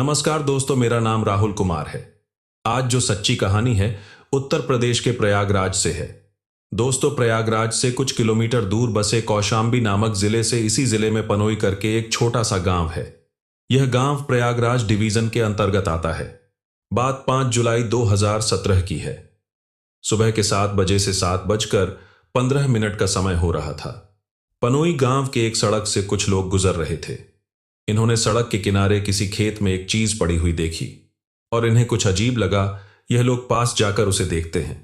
नमस्कार दोस्तों, मेरा नाम राहुल कुमार है। आज जो सच्ची कहानी है उत्तर प्रदेश के प्रयागराज से है। दोस्तों, प्रयागराज से कुछ किलोमीटर दूर बसे कौशाम्बी नामक जिले से इसी जिले में पनोई करके एक छोटा सा गांव है। यह गांव प्रयागराज डिवीजन के अंतर्गत आता है। बात 5 जुलाई 2017 की है। सुबह के 7 बजे से 7:15 का समय हो रहा था। पनोई गांव के एक सड़क से कुछ लोग गुजर रहे थे। इन्होंने सड़क के किनारे किसी खेत में एक चीज पड़ी हुई देखी और इन्हें कुछ अजीब लगा। यह लोग पास जाकर उसे देखते हैं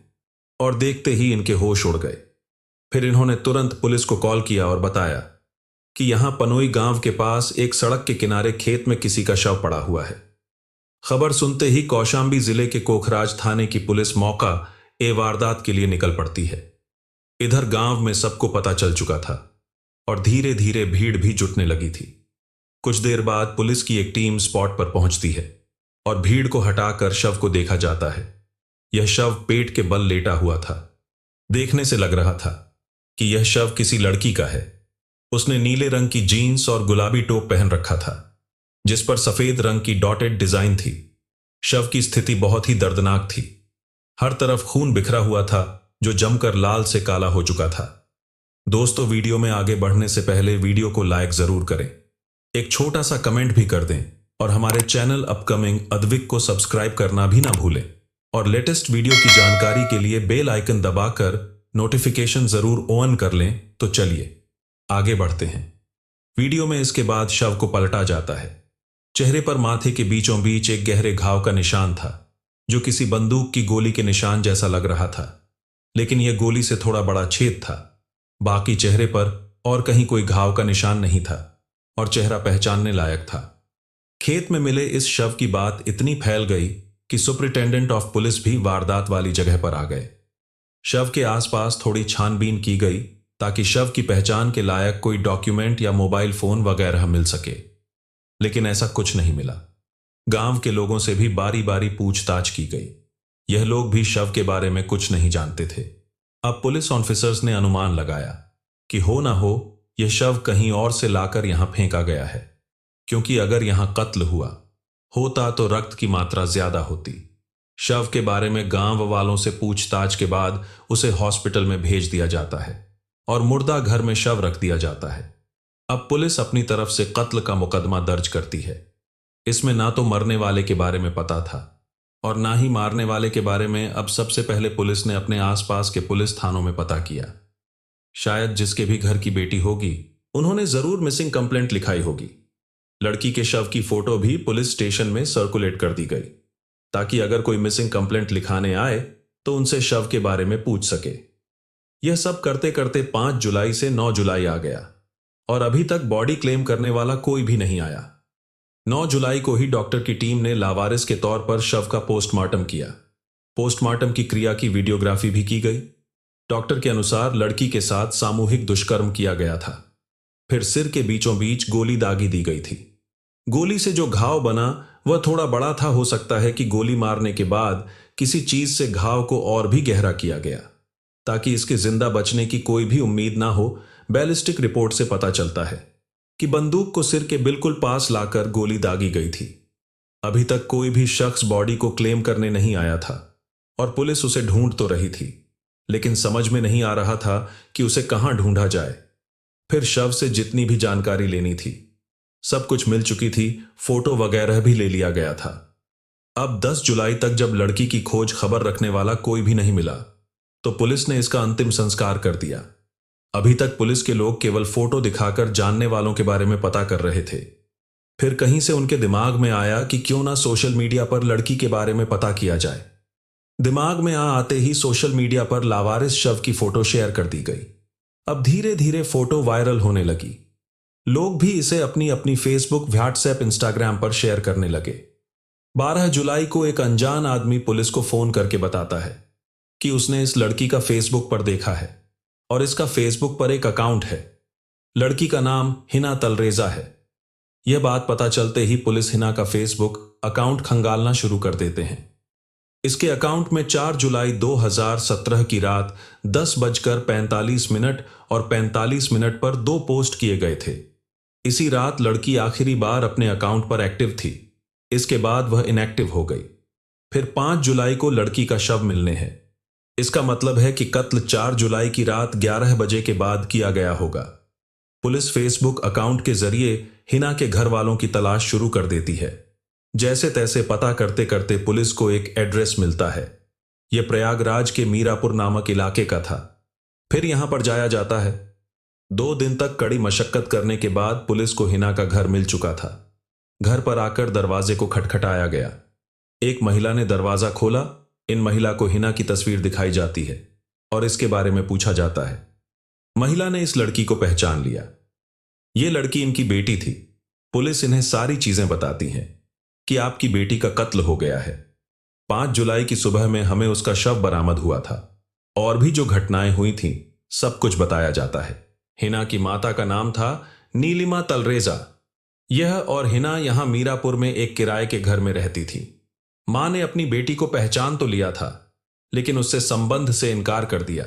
और देखते ही इनके होश उड़ गए। फिर इन्होंने तुरंत पुलिस को कॉल किया और बताया कि यहां पनोई गांव के पास एक सड़क के किनारे खेत में किसी का शव पड़ा हुआ है। खबर सुनते ही कौशाम्बी जिले के कोखराज थाने की पुलिस मौका वारदात के लिए निकल पड़ती है। इधर गांव में सबको पता चल चुका था और धीरे धीरे भीड़ भी जुटने लगी थी। कुछ देर बाद पुलिस की एक टीम स्पॉट पर पहुंचती है और भीड़ को हटाकर शव को देखा जाता है। यह शव पेट के बल लेटा हुआ था। देखने से लग रहा था कि यह शव किसी लड़की का है। उसने नीले रंग की जीन्स और गुलाबी टॉप पहन रखा था जिस पर सफेद रंग की डॉटेड डिजाइन थी। शव की स्थिति बहुत ही दर्दनाक थी। हर तरफ खून बिखरा हुआ था जो जमकर लाल से काला हो चुका था। दोस्तों, वीडियो में आगे बढ़ने से पहले वीडियो को लाइक जरूर करें, एक छोटा सा कमेंट भी कर दें और हमारे चैनल अपकमिंग अद्विक को सब्सक्राइब करना भी ना भूलें। और लेटेस्ट वीडियो की जानकारी के लिए बेल आइकन दबाकर नोटिफिकेशन जरूर ऑन कर लें। तो चलिए आगे बढ़ते हैं। वीडियो में इसके बाद शव को पलटा जाता है। चेहरे पर माथे के बीचों बीच एक गहरे घाव का निशान था जो किसी बंदूक की गोली के निशान जैसा लग रहा था, लेकिन यह गोली से थोड़ा बड़ा छेद था। बाकी चेहरे पर और कहीं कोई घाव का निशान नहीं था और चेहरा पहचानने लायक था। खेत में मिले इस शव की बात इतनी फैल गई कि सुपरिटेंडेंट ऑफ पुलिस भी वारदात वाली जगह पर आ गए। शव के आसपास थोड़ी छानबीन की गई ताकि शव की पहचान के लायक कोई डॉक्यूमेंट या मोबाइल फोन वगैरह मिल सके, लेकिन ऐसा कुछ नहीं मिला। गांव के लोगों से भी बारी बारी पूछताछ की गई। यह लोग भी शव के बारे में कुछ नहीं जानते थे। अब पुलिस ऑफिसर्स ने अनुमान लगाया कि हो ना हो यह शव कहीं और से लाकर यहां फेंका गया है, क्योंकि अगर यहां कत्ल हुआ होता तो रक्त की मात्रा ज्यादा होती। शव के बारे में गांव वालों से पूछताछ के बाद उसे हॉस्पिटल में भेज दिया जाता है और मुर्दा घर में शव रख दिया जाता है। अब पुलिस अपनी तरफ से कत्ल का मुकदमा दर्ज करती है। इसमें ना तो मरने वाले के बारे में पता था और ना ही मारने वाले के बारे में। अब सबसे पहले पुलिस ने अपने आसपास के पुलिस थानों में पता किया। शायद जिसके भी घर की बेटी होगी उन्होंने जरूर मिसिंग कंप्लेंट लिखाई होगी। लड़की के शव की फोटो भी पुलिस स्टेशन में सर्कुलेट कर दी गई ताकि अगर कोई मिसिंग कंप्लेंट लिखाने आए तो उनसे शव के बारे में पूछ सके। यह सब करते करते 5 जुलाई से 9 जुलाई आ गया और अभी तक बॉडी क्लेम करने वाला कोई भी नहीं आया। 9 जुलाई को ही डॉक्टर की टीम ने लावारिस के तौर पर शव का पोस्टमार्टम किया। पोस्टमार्टम की क्रिया की वीडियोग्राफी भी की गई। डॉक्टर के अनुसार लड़की के साथ सामूहिक दुष्कर्म किया गया था। फिर सिर के बीचों बीच गोली दागी दी गई थी। गोली से जो घाव बना वह थोड़ा बड़ा था। हो सकता है कि गोली मारने के बाद किसी चीज से घाव को और भी गहरा किया गया ताकि इसके जिंदा बचने की कोई भी उम्मीद ना हो। बैलिस्टिक रिपोर्ट से पता चलता है कि बंदूक को सिर के बिल्कुल पास लाकर गोली दागी गई थी। अभी तक कोई भी शख्स बॉडी को क्लेम करने नहीं आया था और पुलिस उसे ढूंढ तो रही थी, लेकिन समझ में नहीं आ रहा था कि उसे कहां ढूंढा जाए। फिर शव से जितनी भी जानकारी लेनी थी सब कुछ मिल चुकी थी। फोटो वगैरह भी ले लिया गया था। अब 10 जुलाई तक जब लड़की की खोज खबर रखने वाला कोई भी नहीं मिला तो पुलिस ने इसका अंतिम संस्कार कर दिया। अभी तक पुलिस के लोग केवल फोटो दिखाकर जानने वालों के बारे में पता कर रहे थे। फिर कहीं से उनके दिमाग में आया कि क्यों ना सोशल मीडिया पर लड़की के बारे में पता किया जाए। दिमाग में आते ही सोशल मीडिया पर लावारिस शव की फोटो शेयर कर दी गई। अब धीरे धीरे फोटो वायरल होने लगी। लोग भी इसे अपनी अपनी फेसबुक, व्हाट्सएप, इंस्टाग्राम पर शेयर करने लगे। 12 जुलाई को एक अनजान आदमी पुलिस को फोन करके बताता है कि उसने इस लड़की का फेसबुक पर देखा है और इसका फेसबुक पर एक अकाउंट है। लड़की का नाम हिना तलरेजा है। यह बात पता चलते ही पुलिस हिना का फेसबुक अकाउंट खंगालना शुरू कर देते हैं। इसके अकाउंट में 4 जुलाई 2017 की रात 10:45 और 45 पर 2 पोस्ट किए गए थे। इसी रात लड़की आखिरी बार अपने अकाउंट पर एक्टिव थी। इसके बाद वह इनएक्टिव हो गई। फिर 5 जुलाई को लड़की का शव मिलने है। इसका मतलब है कि कत्ल 4 जुलाई की रात 11 बजे के बाद किया गया होगा। पुलिस फेसबुक अकाउंट के जरिए हिना के घर वालों की तलाश शुरू कर देती है। जैसे तैसे पता करते करते पुलिस को एक एड्रेस मिलता है। यह प्रयागराज के मीरापुर नामक इलाके का था। फिर यहां पर जाया जाता है। 2 दिन तक कड़ी मशक्कत करने के बाद पुलिस को हिना का घर मिल चुका था। घर पर आकर दरवाजे को खटखटाया गया। एक महिला ने दरवाजा खोला। इन महिला को हिना की तस्वीर दिखाई जाती है और इसके बारे में पूछा जाता है। महिला ने इस लड़की को पहचान लिया। यह लड़की इनकी बेटी थी। पुलिस इन्हें सारी चीजें बताती है कि आपकी बेटी का कत्ल हो गया है। 5 जुलाई की सुबह में हमें उसका शव बरामद हुआ था। और भी जो घटनाएं हुई थीं, सब कुछ बताया जाता है। हिना की माता का नाम था नीलिमा तलरेजा। यह और हिना यहां मीरापुर में एक किराए के घर में रहती थी। मां ने अपनी बेटी को पहचान तो लिया था, लेकिन उससे संबंध से इनकार कर दिया।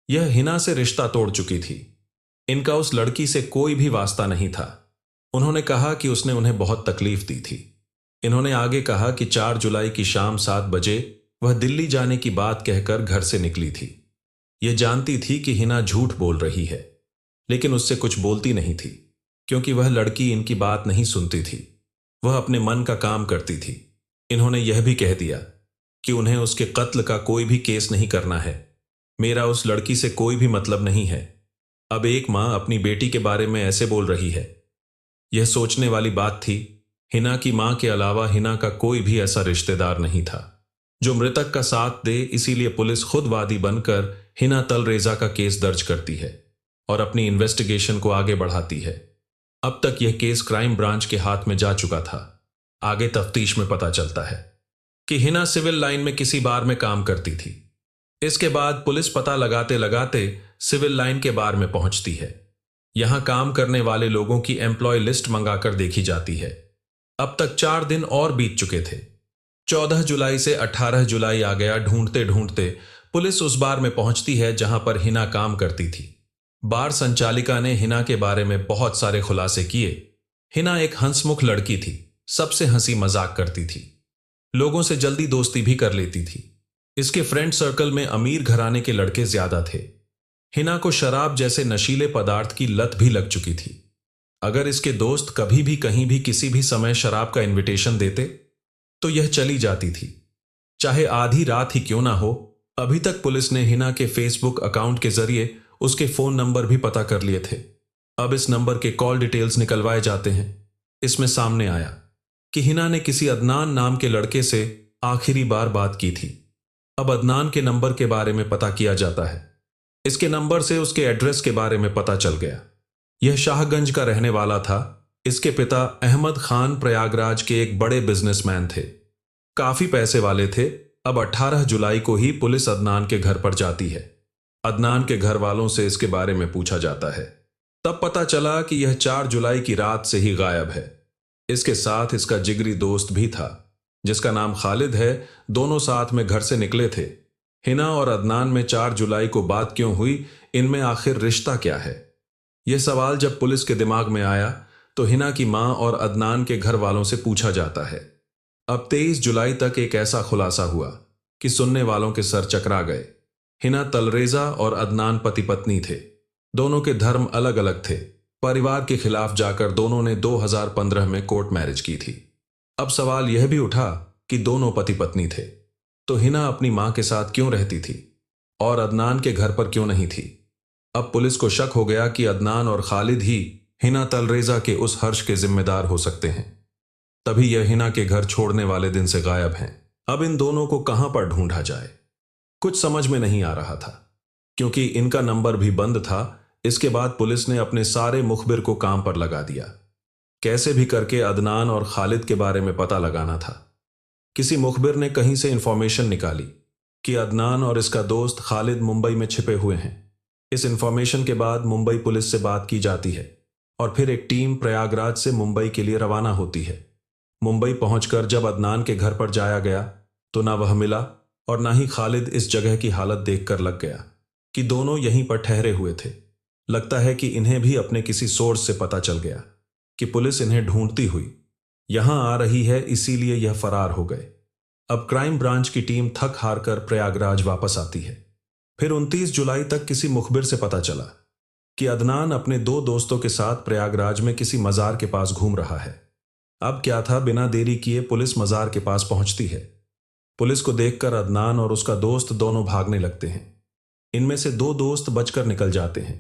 यह हिना से रिश्ता तोड़ चुकी थी। इनका उस लड़की से कोई भी वास्ता नहीं था। उन्होंने कहा कि उसने उन्हें बहुत तकलीफ दी थी। इन्होंने आगे कहा कि 4 जुलाई की शाम 7 बजे वह दिल्ली जाने की बात कहकर घर से निकली थी। यह जानती थी कि हिना झूठ बोल रही है, लेकिन उससे कुछ बोलती नहीं थी, क्योंकि वह लड़की इनकी बात नहीं सुनती थी। वह अपने मन का काम करती थी। इन्होंने यह भी कह दिया कि उन्हें उसके कत्ल का कोई भी केस नहीं करना है। मेरा उस लड़की से कोई भी मतलब नहीं है। अब एक मां अपनी बेटी के बारे में ऐसे बोल रही है। यह सोचने वाली बात थी। हिना की मां के अलावा हिना का कोई भी ऐसा रिश्तेदार नहीं था जो मृतक का साथ दे, इसीलिए पुलिस खुद वादी बनकर हिना तलरेजा का केस दर्ज करती है और अपनी इन्वेस्टिगेशन को आगे बढ़ाती है। अब तक यह केस क्राइम ब्रांच के हाथ में जा चुका था। आगे तफ्तीश में पता चलता है कि हिना सिविल लाइन में किसी बार में काम करती थी। इसके बाद पुलिस पता लगाते लगाते सिविल लाइन के बार में पहुंचती है। यहां काम करने वाले लोगों की एम्प्लॉय लिस्ट मंगाकर देखी जाती है। अब तक 4 दिन और बीत चुके थे। 14 जुलाई से 18 जुलाई आ गया। ढूंढते ढूंढते पुलिस उस बार में पहुंचती है जहां पर हिना काम करती थी। बार संचालिका ने हिना के बारे में बहुत सारे खुलासे किए। हिना एक हंसमुख लड़की थी। सबसे हंसी मजाक करती थी। लोगों से जल्दी दोस्ती भी कर लेती थी। इसके फ्रेंड सर्कल में अमीर घराने के लड़के ज्यादा थे। हिना को शराब जैसे नशीले पदार्थ की लत भी लग चुकी थी। अगर इसके दोस्त कभी भी कहीं भी किसी भी समय शराब का इनविटेशन देते तो यह चली जाती थी, चाहे आधी रात ही क्यों ना हो। अभी तक पुलिस ने हिना के फेसबुक अकाउंट के जरिए उसके फोन नंबर भी पता कर लिए थे। अब इस नंबर के कॉल डिटेल्स निकलवाए जाते हैं। इसमें सामने आया कि हिना ने किसी अदनान नाम के लड़के से आखिरी बार बात की थी। अब अदनान के नंबर के बारे में पता किया जाता है। इसके नंबर से उसके एड्रेस के बारे में पता चल गया। यह शाहगंज का रहने वाला था। इसके पिता अहमद खान प्रयागराज के एक बड़े बिजनेसमैन थे, काफी पैसे वाले थे। अब 18 जुलाई को ही पुलिस अदनान के घर पर जाती है। अदनान के घर वालों से इसके बारे में पूछा जाता है। तब पता चला कि यह 4 जुलाई की रात से ही गायब है। इसके साथ इसका जिगरी दोस्त भी था जिसका नाम खालिद है। दोनों साथ में घर से निकले थे। हिना और अदनान में 4 जुलाई को बात क्यों हुई, इनमें आखिर रिश्ता क्या है? यह सवाल जब पुलिस के दिमाग में आया तो हिना की मां और अदनान के घर वालों से पूछा जाता है। अब 23 जुलाई तक एक ऐसा खुलासा हुआ कि सुनने वालों के सर चकरा गए। हिना तलरेजा और अदनान पति पत्नी थे। दोनों के धर्म अलग अलग थे। परिवार के खिलाफ जाकर दोनों ने 2015 में कोर्ट मैरिज की थी। अब सवाल यह भी उठा कि दोनों पति पत्नी थे तो हिना अपनी मां के साथ क्यों रहती थी और अदनान के घर पर क्यों नहीं थी? अब पुलिस को शक हो गया कि अदनान और खालिद ही हिना तलरेजा के उस हर्ष के जिम्मेदार हो सकते हैं। तभी यह हिना के घर छोड़ने वाले दिन से गायब हैं। अब इन दोनों को कहां पर ढूंढा जाए, कुछ समझ में नहीं आ रहा था, क्योंकि इनका नंबर भी बंद था। इसके बाद पुलिस ने अपने सारे मुखबिर को काम पर लगा दिया। कैसे भी करके अदनान और खालिद के बारे में पता लगाना था। किसी मुखबिर ने कहीं से इंफॉर्मेशन निकाली कि अदनान और इसका दोस्त खालिद मुंबई में छिपे हुए हैं। इस इंफॉर्मेशन के बाद मुंबई पुलिस से बात की जाती है और फिर एक टीम प्रयागराज से मुंबई के लिए रवाना होती है। मुंबई पहुंचकर जब अदनान के घर पर जाया गया तो ना वह मिला और ना ही खालिद। इस जगह की हालत देखकर लग गया कि दोनों यहीं पर ठहरे हुए थे। लगता है कि इन्हें भी अपने किसी सोर्स से पता चल गया कि पुलिस इन्हें ढूंढती हुई यहां आ रही है, इसीलिए यह फरार हो गए। अब क्राइम ब्रांच की टीम थक हार कर प्रयागराज वापस आती है। फिर 29 जुलाई तक किसी मुखबिर से पता चला कि अदनान अपने 2 दोस्तों के साथ प्रयागराज में किसी मजार के पास घूम रहा है। अब क्या था, बिना देरी किए पुलिस मजार के पास पहुंचती है। पुलिस को देखकर अदनान और उसका दोस्त दोनों भागने लगते हैं। इनमें से 2 दोस्त बचकर निकल जाते हैं,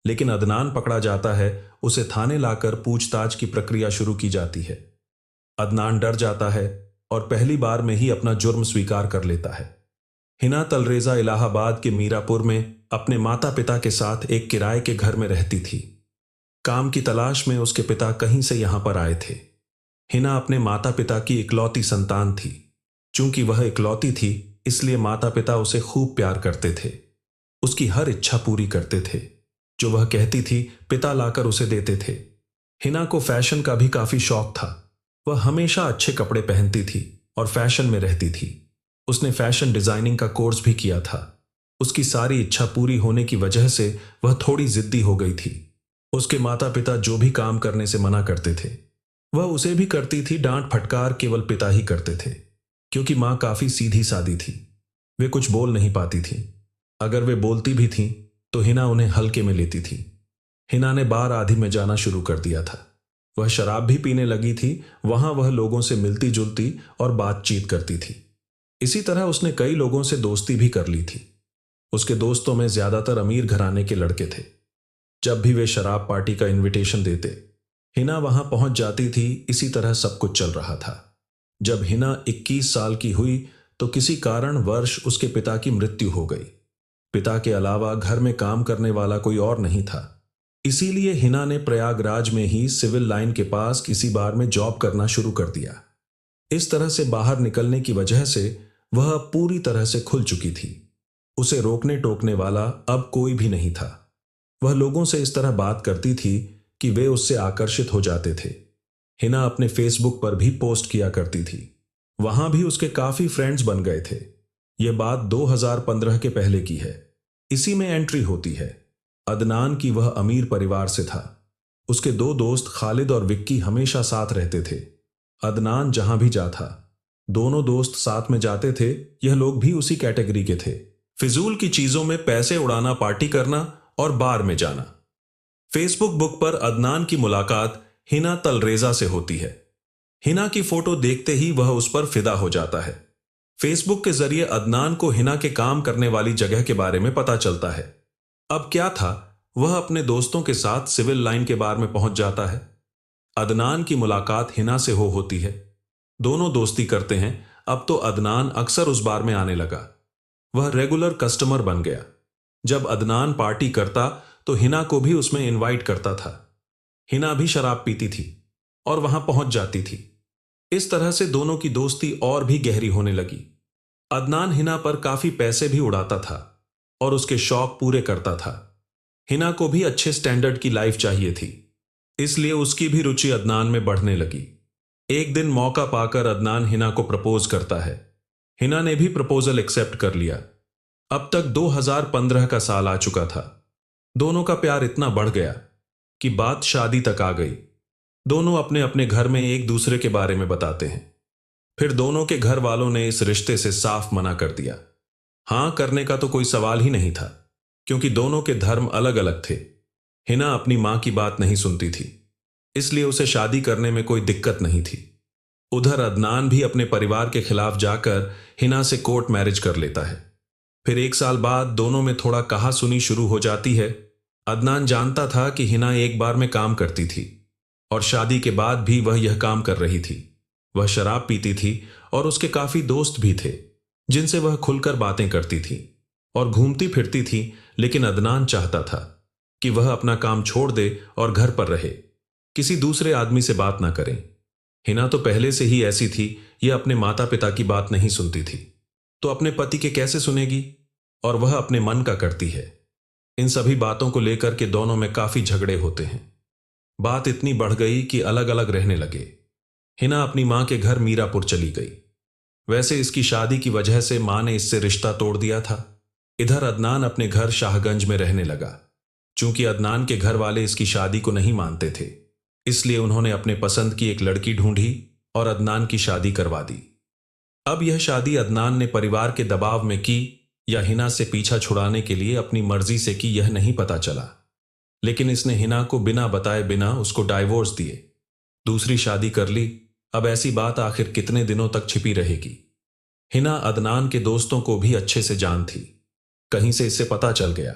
लेकिन अदनान पकड़ा जाता है। उसे थाने लाकर पूछताछ की प्रक्रिया शुरू की जाती है। अदनान डर जाता है और पहली बार में ही अपना जुर्म स्वीकार कर लेता है। हिना तलरेजा इलाहाबाद के मीरापुर में अपने माता पिता के साथ एक किराए के घर में रहती थी। काम की तलाश में उसके पिता कहीं से यहां पर आए थे। हिना अपने माता पिता की इकलौती संतान थी। चूंकि वह इकलौती थी, इसलिए माता पिता उसे खूब प्यार करते थे। उसकी हर इच्छा पूरी करते थे। जो वह कहती थी, पिता लाकर उसे देते थे। हिना को फैशन का भी काफी शौक था। वह हमेशा अच्छे कपड़े पहनती थी और फैशन में रहती थी। उसने फैशन डिजाइनिंग का कोर्स भी किया था। उसकी सारी इच्छा पूरी होने की वजह से वह थोड़ी जिद्दी हो गई थी। उसके माता पिता जो भी काम करने से मना करते थे, वह उसे भी करती थी। डांट फटकार केवल पिता ही करते थे, क्योंकि मां काफी सीधी सादी थी। वे कुछ बोल नहीं पाती थी। अगर वे बोलती भी थीं, तो हिना उन्हें हल्के में लेती थी। हिना ने बार आदि में जाना शुरू कर दिया था। वह शराब भी पीने लगी थी। वहां वह लोगों से मिलती जुलती और बातचीत करती थी। इसी तरह उसने कई लोगों से दोस्ती भी कर ली थी। उसके दोस्तों में ज्यादातर अमीर घराने के लड़के थे। जब भी वे शराब पार्टी का इनविटेशन देते, हिना वहां पहुंच जाती थी। इसी तरह सब कुछ चल रहा था। जब हिना 21 साल की हुई, तो किसी कारणवश उसके पिता की मृत्यु हो गई। पिता के अलावा घर में काम करने वाला कोई और नहीं था। इसीलिए हिना ने प्रयागराज में ही सिविल लाइन के पास किसी बार में जॉब करना शुरू कर दिया। इस तरह से बाहर निकलने की वजह से वह अब पूरी तरह से खुल चुकी थी। उसे रोकने टोकने वाला अब कोई भी नहीं था। वह लोगों से इस तरह बात करती थी कि वे उससे आकर्षित हो जाते थे। हिना अपने फेसबुक पर भी पोस्ट किया करती थी। वहां भी उसके काफी फ्रेंड्स बन गए थे। यह बात 2015 के पहले की है। इसी में एंट्री होती है अदनान की। वह अमीर परिवार से था। उसके 2 दोस्त खालिद और विक्की हमेशा साथ रहते थे। अदनान जहां भी जाता, दोनों दोस्त साथ में जाते थे। यह लोग भी उसी कैटेगरी के थे। फिजूल की चीजों में पैसे उड़ाना, पार्टी करना और बार में जाना। फेसबुक बुक पर अदनान की मुलाकात हिना तलरेजा से होती है। हिना की फोटो देखते ही वह उस पर फिदा हो जाता है। फेसबुक के जरिए अदनान को हिना के काम करने वाली जगह के बारे में पता चलता है। अब क्या था, वह अपने दोस्तों के साथ सिविल लाइन के बार में पहुंच जाता है। अदनान की मुलाकात हिना से होती है। दोनों दोस्ती करते हैं। अब तो अदनान अक्सर उस बार में आने लगा। वह रेगुलर कस्टमर बन गया। जब अदनान पार्टी करता, तो हिना को भी उसमें इनवाइट करता था। हिना भी शराब पीती थी और वहां पहुंच जाती थी। इस तरह से दोनों की दोस्ती और भी गहरी होने लगी। अदनान हिना पर काफी पैसे भी उड़ाता था और उसके शौक पूरे करता था। हिना को भी अच्छे स्टैंडर्ड की लाइफ चाहिए थी, इसलिए उसकी भी रुचि अदनान में बढ़ने लगी। एक दिन मौका पाकर अदनान हिना को प्रपोज करता है। हिना ने भी प्रपोजल एक्सेप्ट कर लिया। अब तक 2015 का साल आ चुका था। दोनों का प्यार इतना बढ़ गया कि बात शादी तक आ गई। दोनों अपने अपने घर में एक दूसरे के बारे में बताते हैं। फिर दोनों के घर वालों ने इस रिश्ते से साफ मना कर दिया। हां करने का तो कोई सवाल ही नहीं था, क्योंकि दोनों के धर्म अलग अलग थे। हिना अपनी मां की बात नहीं सुनती थी, इसलिए उसे शादी करने में कोई दिक्कत नहीं थी। उधर अदनान भी अपने परिवार के खिलाफ जाकर हिना से कोर्ट मैरिज कर लेता है। फिर 1 साल बाद दोनों में थोड़ा कहा सुनी शुरू हो जाती है। अदनान जानता था कि हिना एक बार में काम करती थी और शादी के बाद भी वह यह काम कर रही थी। वह शराब पीती थी और उसके काफी दोस्त भी थे, जिनसे वह खुलकर बातें करती थी और घूमती फिरती थी। लेकिन अदनान चाहता था कि वह अपना काम छोड़ दे और घर पर रहे, किसी दूसरे आदमी से बात ना करें। हिना तो पहले से ही ऐसी थी, यह अपने माता पिता की बात नहीं सुनती थी, तो अपने पति के कैसे सुनेगी। और वह अपने मन का करती है। इन सभी बातों को लेकर के दोनों में काफी झगड़े होते हैं। बात इतनी बढ़ गई कि अलग अलग रहने लगे। हिना अपनी मां के घर मीरापुर चली गई। वैसे इसकी शादी की वजह से मां ने इससे रिश्ता तोड़ दिया था। इधर अदनान अपने घर शाहगंज में रहने लगा। चूंकि अदनान के घर वाले इसकी शादी को नहीं मानते थे, इसलिए उन्होंने अपने पसंद की एक लड़की ढूंढी और अदनान की शादी करवा दी। अब यह शादी अदनान ने परिवार के दबाव में की या हिना से पीछा छुड़ाने के लिए अपनी मर्जी से की, यह नहीं पता चला, लेकिन इसने हिना को बिना बताए बिना उसको डाइवोर्स दिए दूसरी शादी कर ली। अब ऐसी बात आखिर कितने दिनों तक छिपी रहेगी। हिना अदनान के दोस्तों को भी अच्छे से जान थी। कहीं से इससे पता चल गया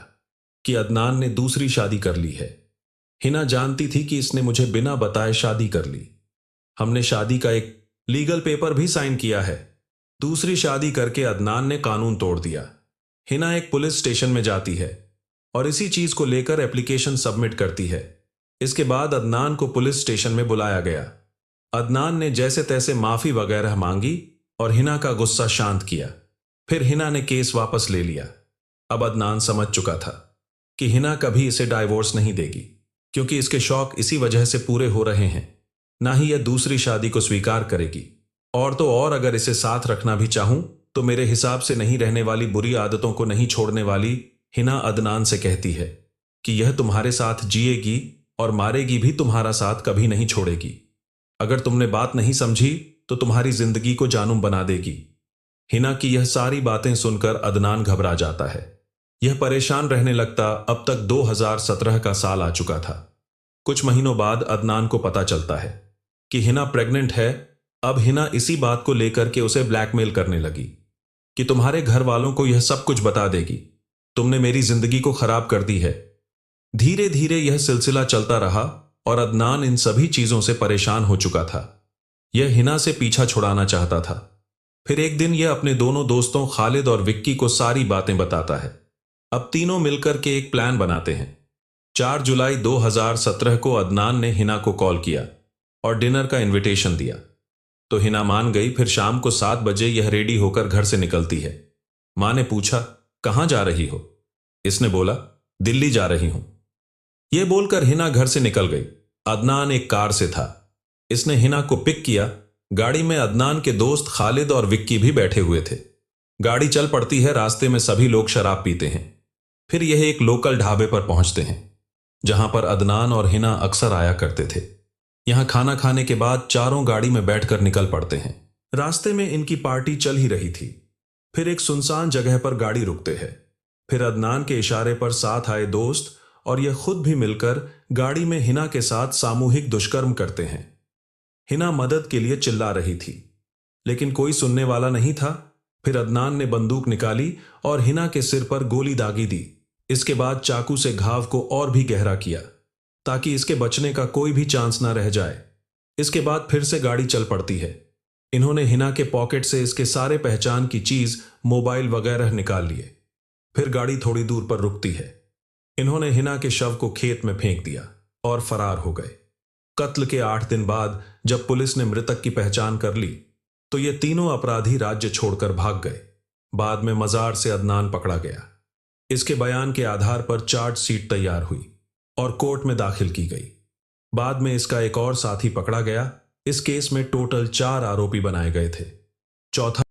कि अदनान ने दूसरी शादी कर ली है। हिना जानती थी कि इसने मुझे बिना बताए शादी कर ली। हमने शादी का एक लीगल पेपर भी साइन किया है। दूसरी शादी करके अदनान ने कानून तोड़ दिया। हिना एक पुलिस स्टेशन में जाती है और इसी चीज को लेकर एप्लीकेशन सबमिट करती है। इसके बाद अदनान को पुलिस स्टेशन में बुलाया गया। अदनान ने जैसे तैसे माफी वगैरह मांगी और हिना का गुस्सा शांत किया। फिर हिना ने केस वापस ले लिया। अब अदनान समझ चुका था कि हिना कभी इसे डाइवोर्स नहीं देगी, क्योंकि इसके शौक इसी वजह से पूरे हो रहे हैं। ना ही यह दूसरी शादी को स्वीकार करेगी। और तो और अगर इसे साथ रखना भी चाहूं तो मेरे हिसाब से नहीं रहने वाली बुरी आदतों को नहीं छोड़ने वाली हिना अदनान से कहती है कि यह तुम्हारे साथ जिएगी और मारेगी भी, तुम्हारा साथ कभी नहीं छोड़ेगी। अगर तुमने बात नहीं समझी तो तुम्हारी जिंदगी को जानूम बना देगी। हिना की यह सारी बातें सुनकर अदनान घबरा जाता है। यह परेशान रहने लगता। अब तक 2017 का साल आ चुका था। कुछ महीनों बाद अदनान को पता चलता है कि हिना प्रेग्नेंट है। अब हिना इसी बात को लेकर के उसे ब्लैकमेल करने लगी कि तुम्हारे घर वालों को यह सब कुछ बता देगी, तुमने मेरी जिंदगी को खराब कर दी है। धीरे धीरे यह सिलसिला चलता रहा और अदनान इन सभी चीजों से परेशान हो चुका था। यह हिना से पीछा छुड़ाना चाहता था। फिर एक दिन यह अपने दोनों दोस्तों खालिद और विक्की को सारी बातें बताता है। अब तीनों मिलकर के एक प्लान बनाते हैं। 4 जुलाई 2017 को अदनान ने हिना को कॉल किया और डिनर का इनविटेशन दिया तो हिना मान गई। फिर शाम को 7 बजे यह रेडी होकर घर से निकलती है। मां ने पूछा, कहां जा रही हो? इसने बोला, दिल्ली जा रही हूं। यह बोलकर हिना घर से निकल गई। अदनान एक कार से था। इसने हिना को पिक किया। गाड़ी में अदनान के दोस्त खालिद और विक्की भी बैठे हुए थे। गाड़ी चल पड़ती है। रास्ते में सभी लोग शराब पीते हैं। फिर यह एक लोकल ढाबे पर पहुंचते हैं जहां पर अदनान और हिना अक्सर आया करते थे। यहां खाना खाने के बाद चारों गाड़ी में बैठकर निकल पड़ते हैं। रास्ते में इनकी पार्टी चल ही रही थी। फिर एक सुनसान जगह पर गाड़ी रुकते हैं। फिर अदनान के इशारे पर साथ आए दोस्त और यह खुद भी मिलकर गाड़ी में हिना के साथ सामूहिक दुष्कर्म करते हैं। हिना मदद के लिए चिल्ला रही थी, लेकिन कोई सुनने वाला नहीं था। फिर अदनान ने बंदूक निकाली और हिना के सिर पर गोली दागी दी। इसके बाद चाकू से घाव को और भी गहरा किया ताकि इसके बचने का कोई भी चांस ना रह जाए। इसके बाद फिर से गाड़ी चल पड़ती है। इन्होंने हिना के पॉकेट से इसके सारे पहचान की चीज, मोबाइल वगैरह निकाल लिए। फिर गाड़ी थोड़ी दूर पर रुकती है। इन्होंने हिना के शव को खेत में फेंक दिया और फरार हो गए। कत्ल के 8 दिन बाद जब पुलिस ने मृतक की पहचान कर ली तो ये तीनों अपराधी राज्य छोड़कर भाग गए। बाद में मजार से अदनान पकड़ा गया। इसके बयान के आधार पर चार्जशीट तैयार हुई और कोर्ट में दाखिल की गई। बाद में इसका एक और साथी पकड़ा गया। इस केस में टोटल 4 आरोपी बनाए गए थे। चौथा